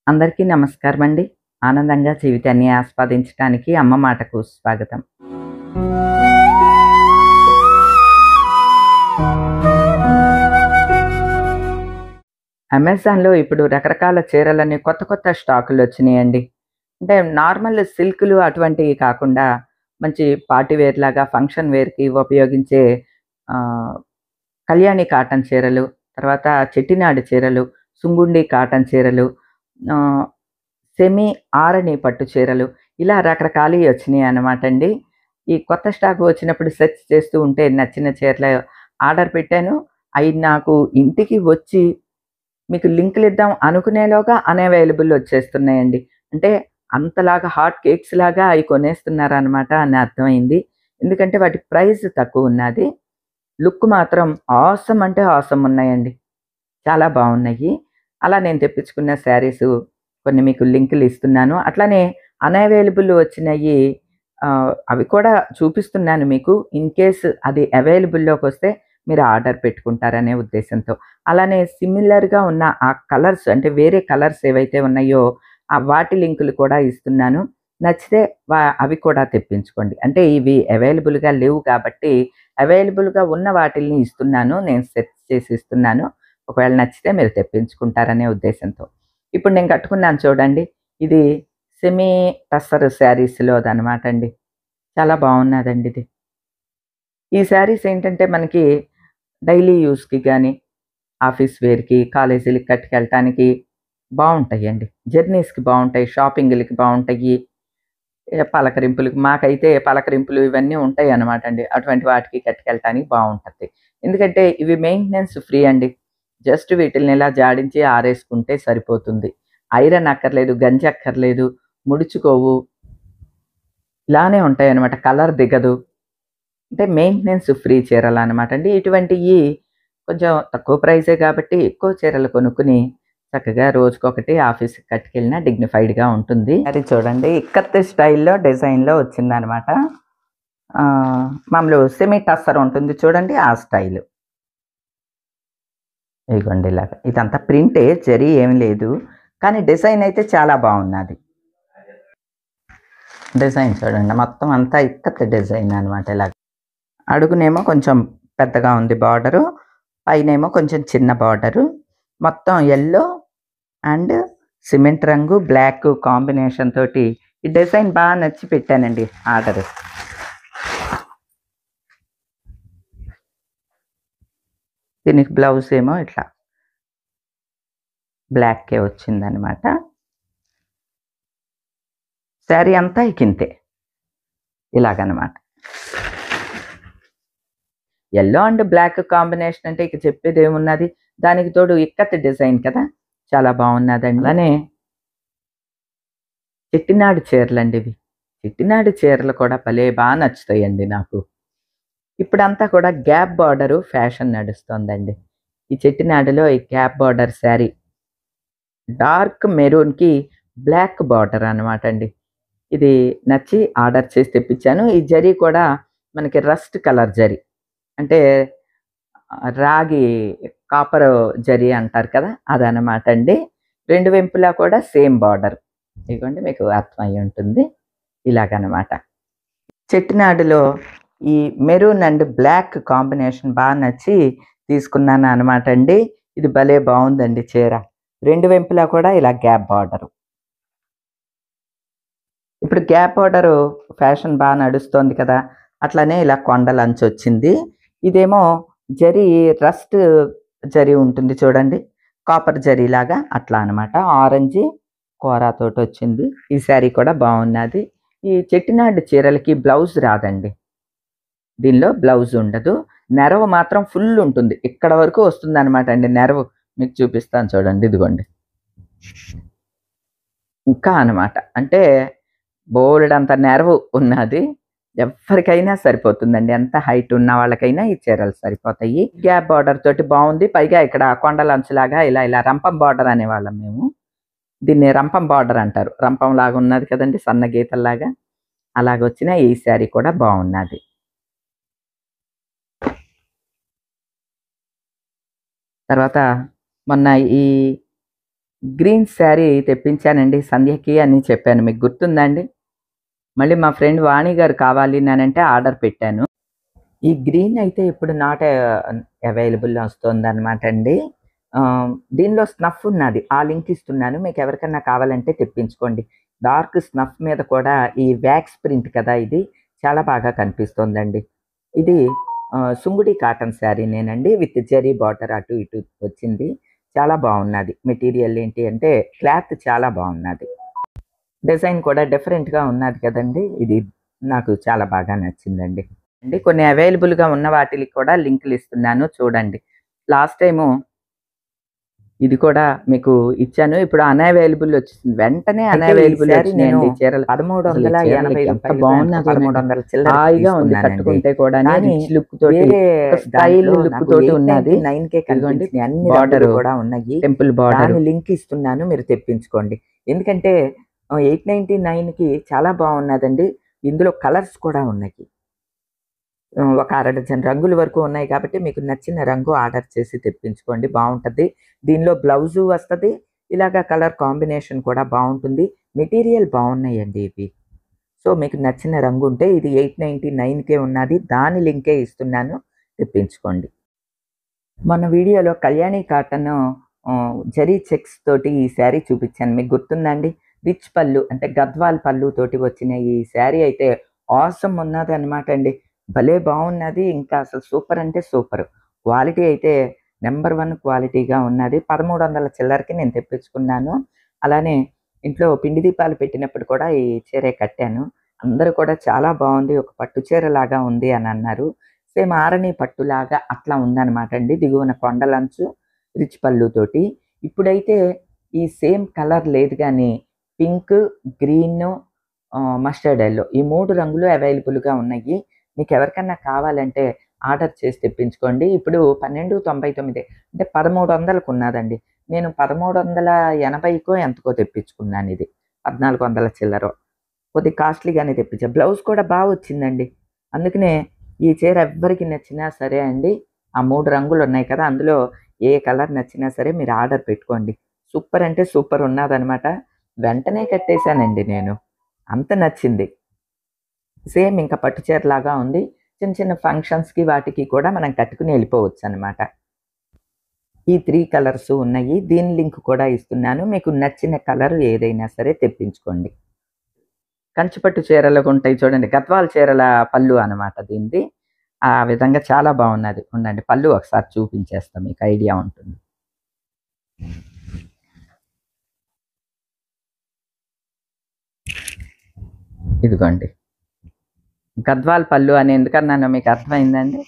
అందరికీ నమస్కారం అండి. ఆనందంగా జీవితాన్ని ఆస్వాదించడానికి అమ్మ మాటకు స్వాగతం. అమెజాన్‌లో ఇప్పుడు రకరకాల చీరలని కొత్త కొత్త స్టాకులొచ్చినియండి. అంటే నార్మల్ సిల్కులు అటువంటివి కాకుండా మంచి పార్టీ వేర్ లాగా ఫంక్షన్ వేర్‌కి ఉపయోగించే ఆహ్, కళ్యాణి కాటన్ చీరలు, తర్వాత చెట్టినాడు చీరలు, సుంగుండి కాటన్ చీరలు, ఆహ్, సెమీ ఆరని పట్టు చీరలు ఇలా రకరకాలయి వచ్చినియనమాటండి. ఈ కొత్త స్టాక్ వచ్చినప్పుడు సెర్చ్ చేస్తూ ఉంటే నచ్చిన చీరలు ఆర్డర్ పెట్టాను. అయి నాకు ఇంటికి వచ్చి మీకు లింకులిద్దాం అనుకునేలోగా అన్‌అవైలబుల్ వచ్చేస్తున్నాయండి. అంటే అంతలాగా హాట్ కేక్స్ లాగా అయి కొనేస్తున్నారనమాట అని అర్థమైంది. ఎందుకంటే వాటి ప్రైస్ తక్కువున్నాది. లుక్ మాత్రం ఆసమ్ అంటే ఆసమ్ ఉన్నాయండి. చాలా బావున్నాయి. అలా నేను తెప్పించుకున్న శారీసు కొన్ని మీకు లింకులు ఇస్తున్నాను. అట్లానే అన్‌అవైలబుల్ వచ్చినయి అవి కూడా చూపిస్తున్నాను మీకు. ఇన్ కేస్ అది అవైలబుల్‌లోకొస్తే మీరు ఆర్డర్ పెట్టుకుంటారనే ఉద్దేశంతో. అలానే సిమిలర్‌గా ఉన్న ఆ కలర్స్ అంటే వేరే కలర్స్ ఏవైతే ఉన్నాయో వాటి లింకులు కూడా ఇస్తున్నాను. నచ్చితే అవి కూడా తెప్పించుకోండి. అంటే ఇవి అవైలబుల్‌గా లేవు కాబట్టి అవైలబుల్‌గా ఉన్న వాటిల్ని ఇస్తున్నాను. నేను సెర్చ్ చేసి ఇస్తున్నాను. ఒకవేళ నచ్చితే మీరు తెప్పించుకుంటారనే ఉద్దేశంతో. ఇప్పుడు నేను కట్టుకున్నాను చూడండి. ఇది సెమీ టస్సర్ శారీస్‌లోదనమాట అండి. చాలా బావున్నాదండి ఇది. ఈ శారీస్ ఏంటంటే మనకి డైలీ యూజ్‌కి గాని, ఆఫీస్ వేర్‌కి, కాలేజీలకి కట్టుకెళ్ళటానికి బావుంటాయండి. జర్నీస్‌కి బావుంటాయి. షాపింగులకి బావుంటాయి. పలకరింపులకి మాకైతే పలకరింపులు ఇవన్నీ ఉంటాయన్నమాట అండి. అటువంటి వాటికి కట్టుకెళ్ళటానికి బావుంటది. ఎందుకంటే ఇవి మెయింటెనెన్స్ ఫ్రీ అండి. జస్ట్ వీటిల్ని ఇలా జాడించి ఆరేసుకుంటే సరిపోతుంది. ఐరన్ అక్కర్లేదు, గంజి అక్కర్లేదు, ముడుచుకోవు. ఇలానే ఉంటాయన్నమాట. కలర్ దిగదు. అంటే మెయింటెనెన్స్ ఫ్రీ చీరలనమాట అండి. ఇటువంటియి కొంచెం తక్కువ ప్రైజే కాబట్టి ఎక్కువ చీరలు కొనుక్కొని చక్కగా రోజుకొకటి ఆఫీస్‌కి కట్టుకెళ్ళినా డిగ్నిఫైడ్‌గా ఉంటుంది. అది చూడండి ఇక్కత్ స్టైల్‌లో డిజైన్‌లో వచ్చిందనమాట. మామూలు సెమీ టస్సర్ ఉంటుంది చూడండి ఆ స్టైలు. ఇగోండి ఇలాగ. ఇదంతా ప్రింటే జరీ ఏమి లేదు. కానీ డిజైన్ అయితే చాలా బావున్నాది. డిజైన్ చూడండి మొత్తం అంతా ఇక్కత్ డిజైన్ అనమాట ఇలాగ. అడుగునేమో కొంచెం పెద్దగా ఉంది బార్డరు. పైనేమో కొంచెం చిన్న బార్డరు. మొత్తం యెల్లో అండ్ సిమెంట్ రంగు, బ్లాక్ కాంబినేషన్ తోటి ఈ డిజైన్ నచ్చి పెట్టానండి ఆర్డరు. దీనికి బ్లౌజ్ ఏమో ఇట్లా బ్లాక్కే వచ్చిందనమాట. శారీ అంతా ఇకింతే. ఇలాగనమాట. యెల్లో అండ్ బ్లాక్ కాంబినేషన్ అంటే ఇక చెప్పేదేమున్నది. దానికి తోడు ఇక్కత్ డిజైన్ కదా! చాలా బావున్నదండి. అలానే చెట్టినాడు చీరలండివి. చెట్టినాడు చీరలు కూడా భలే నచ్చుతాయండి నాకు. ఇప్పుడంతా కూడా గ్యాప్ బార్డరు ఫ్యాషన్ నడుస్తోందండి. ఈ చెట్టినాడులో ఈ గ్యాప్ బార్డర్ శారీ. డార్క్ మెరూన్‌కి బ్లాక్ బార్డర్ అనమాట అండి. ఇది నచ్చి ఆర్డర్ చేసి తెప్పించాను. ఈ జరీ కూడా మనకి రస్ట్ కలర్ జరీ. అంటే రాగి కాపరు జరీ అంటారు కదా! అదనమాట అండి. 2 వెంపులా కూడా సేమ్ బార్డర్. ఇదిగోండి మీకు అర్థమయ్యి ఉంటుంది. ఇలాగనమాట. చెట్టినాడులో ఈ మెరూన్ అండ్ బ్లాక్ కాంబినేషన్ నచ్చి తీసుకున్నాను అనమాట అండి. ఇది భలే బావుందండి చీర. 2 వెంపులా కూడా ఇలా గ్యాప్ బార్డరు. ఇప్పుడు గ్యాప్ బార్డరు ఫ్యాషన్ నడుస్తోంది కదా! అట్లనే ఇలా కొండలంచొచ్చింది. ఇదేమో జరీ రస్ట్ జరీ ఉంటుంది చూడండి. కాపర్ జరీలాగా అట్లా అనమాట. ఆరెంజి కోరాతోటొచ్చింది. ఈ శారీ కూడా బావున్నాది. ఈ చెట్టినాడు చీరలకి బ్లౌజ్ రాదండి. దీనిలో బ్లౌజ్ ఉండదు. నెరవ మాత్రం ఫుల్ ఉంటుంది. ఇక్కడ వరకు వస్తుందనమాట అండి నెరవు. మీకు చూపిస్తాను చూడండి. ఇదిగోండి. ఇంకా అనమాట. అంటే బోలెడంత నెరవు ఉన్నది. ఎవ్వరికైనా సరిపోతుందండి. ఎంత హైట్ ఉన్న వాళ్ళకైనా ఈ చీరలు సరిపోతాయి. గ్యాప్ బార్డర్ తోటి బావుంది. పైగా ఇక్కడ కొండలంచులాగా ఇలా ఇలా రంపం బార్డర్ అనేవాళ్ళం మేము. దీన్ని రంపం బార్డర్ అంటారు. రంపంలాగా ఉన్నది కదండీ! సన్న గీతల్లాగా. అలాగొచ్చిన ఈ శారీ కూడా బావున్నది. తర్వాత మొన్న ఈ గ్రీన్ శారీ తెప్పించానండి సంధ్యకి అని చెప్పాను. మీకు గుర్తుందా అండి? మళ్ళీ మా ఫ్రెండ్ వాణి గారు కావాలి అనంటే ఆర్డర్ పెట్టాను. ఈ గ్రీన్ అయితే ఇప్పుడు నాట్ అవైలబుల్ వస్తుందనమాట అండి. దీనిలో స్నఫ్ ఉన్నది. ఆ లింక్ ఇస్తున్నాను. మీకు ఎవరికన్నా కావాలంటే తెప్పించుకోండి. డార్క్ స్నఫ్ మీద కూడా ఈ వ్యాక్స్ ప్రింట్ కదా ఇది. చాలా బాగా కనిపిస్తోందండి. ఇది సుంగుడి కాటన్ శారీనేనండి. విత్ జరీ బార్డర్ అటు ఇటు వచ్చింది. చాలా బాగున్నది. మెటీరియల్ ఏంటి అంటే క్లాత్ చాలా బాగున్నది. డిజైన్ కూడా డిఫరెంట్‌గా ఉన్నది కదండీ! ఇది నాకు చాలా బాగా నచ్చిందండి. కొన్ని అవైలబుల్‌గా ఉన్న వాటిలికి కూడా లింకులు ఇస్తున్నాను చూడండి. లాస్ట్ టైము ఇది కూడా మీకు ఇచ్చాను. ఇప్పుడు అన్‌అవైలబుల్ వచ్చేసింది. వెంటనే అయితే ఈ అన్‌అవైలబుల్ శారీ నేను వచ్చినాయండి చీరలు. అసలు ఈ చీరలు 1380 ఎంత రూపాయలకో ఎంతకో బాగున్నదోనండి. 1300 చిల్లరకి హాయిగా ఉంది తీసుకున్నానండి. కట్టుకుంటే కూడాని కానీ రిచ్ లుక్ తోటి వేరే ఒక స్టైల్ దాంట్లో లుక్ నాకు తోటి ఉన్నది. 899కే ఇదిగోండి కనిపించినాయి. అన్ని రంగులు బార్డరు కూడా ఉన్నాయి. Temple border. దాని లింక్ ఇస్తున్నాను మీరు తెప్పించుకోండి. ఎందుకంటే 899కి చాలా బాగున్నదండి. ఇందులో కలర్స్ కూడా ఉన్నాయి. ఒక అర డజన్ రంగుల వరకు ఉన్నాయి కాబట్టి మీకు నచ్చిన రంగు ఆర్డర్ చేసి తెప్పించుకోండి. బావుంటది. దీనిలో బ్లౌజు వస్తది. ఇలాగ కలర్ కాంబినేషన్ కూడా బావుంటుంది. మెటీరియల్ బావున్నాయండి ఇవి. సో, మీకు నచ్చిన రంగు ఉంటే ఇది 899కే ఉన్నది. దాని లింకే ఇస్తున్నాను. తెప్పించుకోండి. మొన్న వీడియోలో కళ్యాణి కాటను జరీ చెక్స్ తోటి ఈ శారీ చూపించాను. మీకు గుర్తుందా అండి? రిచ్ పళ్ళు అంటే గద్వాల్ పళ్ళు తోటి వచ్చిన ఈ శారీ అయితే ఆసమ్ ఉన్నదనమాట అండి. భలే బావున్నది. ఇంకా అసలు సూపర్ అంటే సూపర్. క్వాలిటీ అయితే నంబర్ 1 క్వాలిటీగా ఉన్నది. 1300 చిల్లరకి నేను తెప్పించుకున్నాను. అలానే ఇంట్లో పిండి దీపాలు పెట్టినప్పుడు కూడా ఈ చీరే కట్టాను. అందరూ కూడా చాలా బావుంది. ఒక పట్టు చీరలాగా ఉంది అని అన్నారు. సేమ్ ఆరణి పట్టులాగా అట్లా ఉందనమాట అండి. దిగువన కొండలంచు రిచ్ పళ్ళుతోటి. ఇప్పుడైతే ఈ సేమ్ కలర్ లేదు గానీ పింక్, గ్రీను, మస్టర్డ్ యెల్లో ఈ 3 రంగులు అవైలబుల్‌గా ఉన్నాయి. మీకెవరికన్నా కావాలంటే ఆర్డర్ చేసి తెప్పించుకోండి. ఇప్పుడు 1299 అంటే 1300కు ఉన్నదండి. నేను 1380కో ఎంతకో తెప్పించుకున్నానిది. 1400 చిల్లరో. కొద్దిగా కాస్ట్‌లీగానే తెప్పించా. బ్లౌజ్ కూడా బా వచ్చిందండి. అందుకనే ఈ చీర ఎవ్వరికి నచ్చినా సరే అండి, ఆ 3 రంగులున్నాయి కదా! అందులో ఏ కలర్ నచ్చినా సరే మీరు ఆర్డర్ పెట్టుకోండి. సూపర్ అంటే సూపర్ ఉన్నాదనమాట. వెంటనే కట్టేసానండి నేను. అంత నచ్చింది. సేమ్ ఇంకా పట్టు చీరలాగా ఉంది. చిన్న చిన్న ఫంక్షన్స్‌కి వాటికి కూడా మనం కట్టుకొని ఎళ్ళిపోవచ్చనమాట. ఈ 3 కలర్స్ ఉన్నాయి. దీని లింక్ కూడా ఇస్తున్నాను. మీకు నచ్చిన కలర్ ఏదైనా సరే తెప్పించుకోండి. కంచిపట్టు చీరలుంటాయి చూడండి. గద్వాల్ చీరల పళ్ళు అనమాట దీనిది. ఆ విధంగా చాలా బాగున్నది. ఉండండి పళ్ళు ఒకసారి చూపించేస్తా మీకు ఐడియా ఉంటుంది. ఇదిగోండి. గద్వాల్ పళ్ళు అని ఎందుకన్నానో మీకు అర్థమైందండి?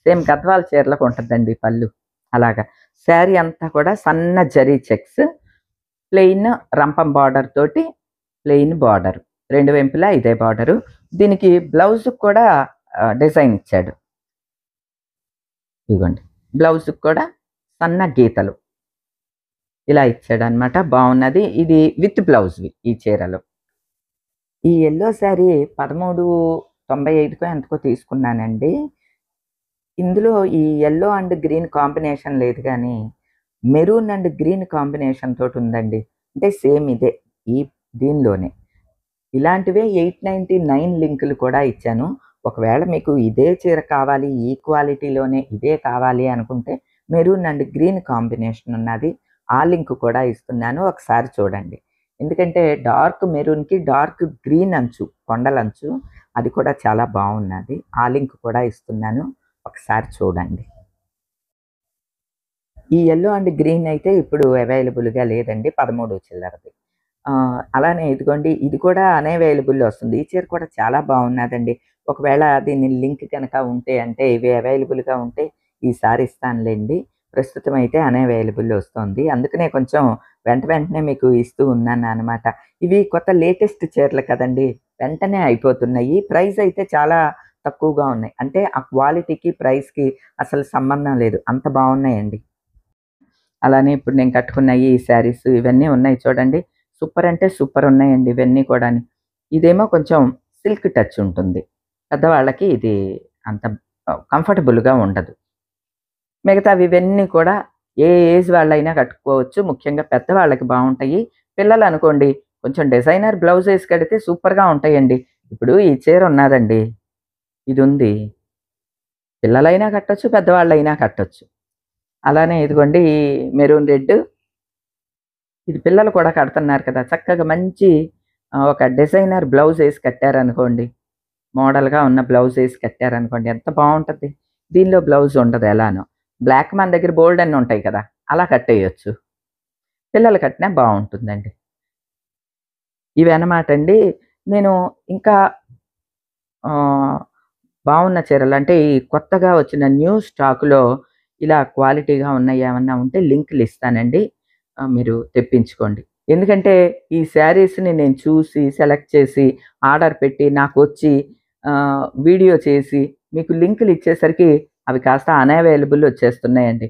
సేమ్ గద్వాల్ చీరలకు ఉంటదండి పళ్ళు. అలాగా. శారీ అంతా కూడా సన్న జరీ చెక్స్, ప్లెయిన్ రంపం బార్డర్ తోటి ప్లెయిన్ బార్డర్. 2 వైపులా ఇదే బార్డరు. దీనికి బ్లౌజ్‌కి కూడా డిజైన్ ఇచ్చాడు. ఇదిగోండి. బ్లౌజ్‌కి కూడా సన్న గీతలు. ఇలా ఇచ్చాడనమాట. బావున్నది. ఇది విత్ బ్లౌజ్‌వి ఈ చీరలు. ఈ యెల్లో శారీ 1395కో ఎంతకో తీసుకున్నానండి. ఇందులో ఈ యెల్లో అండ్ గ్రీన్ కాంబినేషన్ లేదు గానీ, మెరూన్ అండ్ గ్రీన్ కాంబినేషన్ తోటుందండి. అంటే సేమ్ ఇదే. ఈ దీనిలోనే. ఇలాంటివే 899 లింకులు కూడా ఇచ్చాను. ఒకవేళ మీకు ఇదే చీర కావాలి, ఈ క్వాలిటీలోనే ఇదే కావాలి అనుకుంటే మెరూన్ అండ్ గ్రీన్ కాంబినేషన్ ఉన్నది. ఆ లింక్ కూడా ఇస్తున్నాను. ఒకసారి చూడండి. ఎందుకంటే డార్క్ మెరూన్‌కి డార్క్ గ్రీన్ అంచు, కొండలంచు అది కూడా చాలా బావున్నది. ఆ లింక్ కూడా ఇస్తున్నాను. ఒకసారి చూడండి. ఈ యెల్లో అండ్ గ్రీన్ అయితే ఇప్పుడు అవైలబుల్‌గా లేదండి. 13 చిల్లరది. అలానే ఇదిగోండి ఇది కూడా అన్‌అవైలబుల్‌లో వస్తుంది. ఈ చీర కూడా చాలా బాగున్నదండి. ఒకవేళ దీని లింక్ గనక ఉంటే అంటే ఇవి అవైలబుల్‌గా ఉంటే ఈసారి ఇస్తానులెండి. ప్రస్తుతం అయితే అన్‌అవైలబుల్‌లో వస్తోంది. అందుకనే కొంచెం వెంటనే మీకు ఇస్తూ ఉన్నాననమాట. ఇవి కొత్త లేటెస్ట్ చీరలు కదండీ! వెంటనే అయిపోతున్నాయి. ప్రైస్ అయితే చాలా తక్కువగా ఉన్నాయి. అంటే ఆ క్వాలిటీకి, ప్రైస్‌కి అసలు సంబంధం లేదు. అంత బావున్నాయండి. అలానే ఇప్పుడు నేను కట్టుకున్న ఈ శారీస్ ఇవన్నీ ఉన్నాయి చూడండి. సూపర్ అంటే సూపర్ ఉన్నాయండి ఇవన్నీ కూడాని. ఇదేమో కొంచెం సిల్క్ టచ్ ఉంటుంది. పెద్దవాళ్ళకి ఇది అంత కంఫర్టబుల్‌గా ఉండదు. మిగతావి ఇవన్నీ కూడా ఏ ఏజ్ వాళ్ళైనా కట్టుకోవచ్చు. ముఖ్యంగా పెద్దవాళ్ళకి బావుంటాయి. పిల్లలనుకోండి కొంచెం డిజైనర్ బ్లౌజ్ ఏసి కడితే సూపర్‌గా ఉంటాయండి. ఇప్పుడు ఈ చీర ఉన్నాదండి. ఇదుంది. పిల్లలైనా కట్టొచ్చు, పెద్దవాళ్ళైనా కట్టొచ్చు. అలానే ఇదిగోండి ఈ మెరూన్ రెడ్ ఇది పిల్లలు కూడా కడుతున్నారు కదా! చక్కగా మంచి ఒక డిజైనర్ బ్లౌజ్ ఏసి కట్టారనుకోండి. మోడల్‌గా ఉన్న బ్లౌజ్ ఏసి కట్టారనుకోండి ఎంత బావుంటది. దీనిలో బ్లౌజ్ ఉండదు ఎలానో. బ్లాక్ మన దగ్గర బోలెడన్ని ఉంటాయి కదా! అలా కట్టేయొచ్చు. పిల్లలు కట్టినా బావుంటుందండి. ఇవన్నమాట అండి. నేను ఇంకా ఆహ్, బావున్న చీరలు అంటే ఈ కొత్తగా వచ్చిన న్యూ స్టాక్‌లో ఇలా క్వాలిటీగా ఉన్నయి ఏమన్నా ఉంటే లింకులు ఇస్తానండి. మీరు తెప్పించుకోండి. ఎందుకంటే ఈ శారీస్‌ని నేను చూసి, సెలెక్ట్ చేసి, ఆర్డర్ పెట్టి, నాకొచ్చి వీడియో చేసి, మీకు లింకులు ఇచ్చేసరికి అవి కాస్త అనవైలబుల్ వచ్చేస్తున్నాయండి.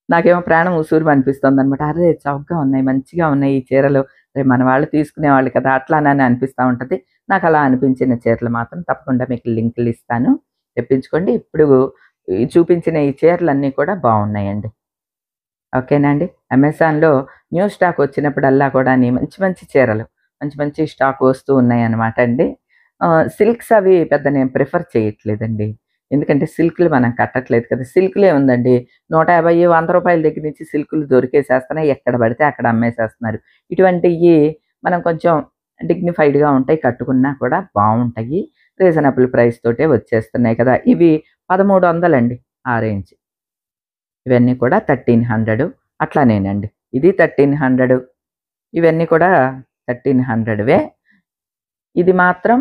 నాకేమో ప్రాణం ఉసూరుమనిపిస్తోందనమాట. అరే! చౌకగా ఉన్నాయి, మంచిగా ఉన్నాయి ఈ చీరలు. రేపు మన వాళ్ళు తీసుకునేవాళ్ళు కదా! అట్లానని అనిపిస్తా ఉంటది. నాకలా అనిపించిన చీరలు మాత్రం తప్పకుండా మీకు లింకులు ఇస్తాను. తెప్పించుకోండి. ఇప్పుడు ఈ చూపించిన ఈ చీరలన్నీ కూడా బావున్నాయండి. ఓకేనా అండి. అమెజాన్‌లో న్యూ స్టాక్ వచ్చినప్పుడల్లా కూడాని మంచి మంచి చీరలు, మంచి మంచి స్టాక్ వస్తూ ఉన్నాయన్నమాట అండి. సిల్క్స్ అవి పెద్ద నేను ప్రిఫర్ చేయట్లేదండి. ఎందుకంటే సిల్క్‌లు మనం కట్టట్లేదు కదా! సిల్క్‌లే ఉందండి. 150, రూ. 100 దగ్గర నుంచి సిల్క్‌లు దొరికేసేస్తున్నాయి. ఎక్కడ పడితే అక్కడ అమ్మేసేస్తున్నారు. ఇటువంటియి మనం కొంచెం డిగ్నిఫైడ్‌గా ఉంటాయి. కట్టుకున్నా కూడా బావుంటాయి. రీజనబుల్ ప్రైస్ తోటే వచ్చేస్తున్నాయి కదా! ఇవి 1300 అండి ఆ రేంజ్. ఇవన్నీ కూడా 1300 అట్లానేనండి. ఇది 1300 ఇవన్నీ కూడా 1300వే. ఇది మాత్రం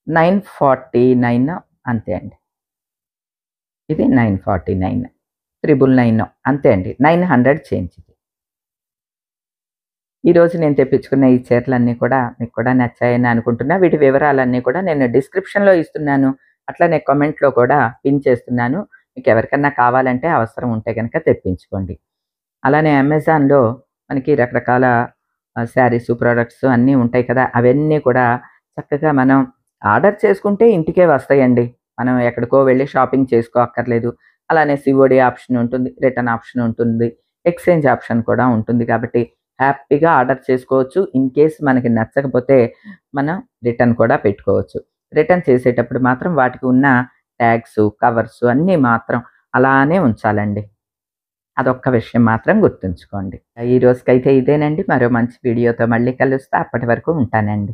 949 అంతే అండి. ఇది 949 999 అంతే అండి. 900 చేంజ్ ఇది. ఈరోజు నేను తెప్పించుకున్న ఈ చీరలన్నీ కూడా మీకు కూడా నచ్చాయని అనుకుంటున్నా. వీటి వివరాలన్నీ కూడా నేను డిస్క్రిప్షన్‌లో ఇస్తున్నాను. అట్లనే కామెంట్‌లో కూడా పిన్ చేస్తున్నాను. మీకెవరికన్నా కావాలంటే అవసరం ఉంటే గనక తెప్పించుకోండి. అలానే అమెజాన్‌లో మనకి రకరకాల శారీసు, ప్రొడక్ట్స్ అన్నీ ఉంటాయి కదా! అవన్నీ కూడా చక్కగా మనం ఆర్డర్ చేసుకుంటే ఇంటికే వస్తాయండి. మనం ఎక్కడికో వెళ్లి షాపింగ్ చేసుకోక్కర్లేదు. అలానే సీఓడీ ఆప్షన్ ఉంటుంది. రిటర్న్ ఆప్షన్ ఉంటుంది. ఎక్స్‌చేంజ్ ఆప్షన్ కూడా ఉంటుంది కాబట్టి హ్యాపీగా ఆర్డర్ చేసుకోవచ్చు. ఇన్ కేస్ మనకి నచ్చకపోతే మనం రిటర్న్ కూడా పెట్టుకోవచ్చు. రిటర్న్ చేసేటప్పుడు మాత్రం వాటికి ఉన్న ట్యాగ్సు, కవర్సు అన్నీ మాత్రం అలానే ఉంచాలండి. అదొక్క విషయం మాత్రం గుర్తుంచుకోండి. ఈ రోజుకైతే ఇదేనండి. మరో మంచి వీడియోతో మళ్ళీ కలుస్తా. అప్పటి వరకు ఉంటానండి.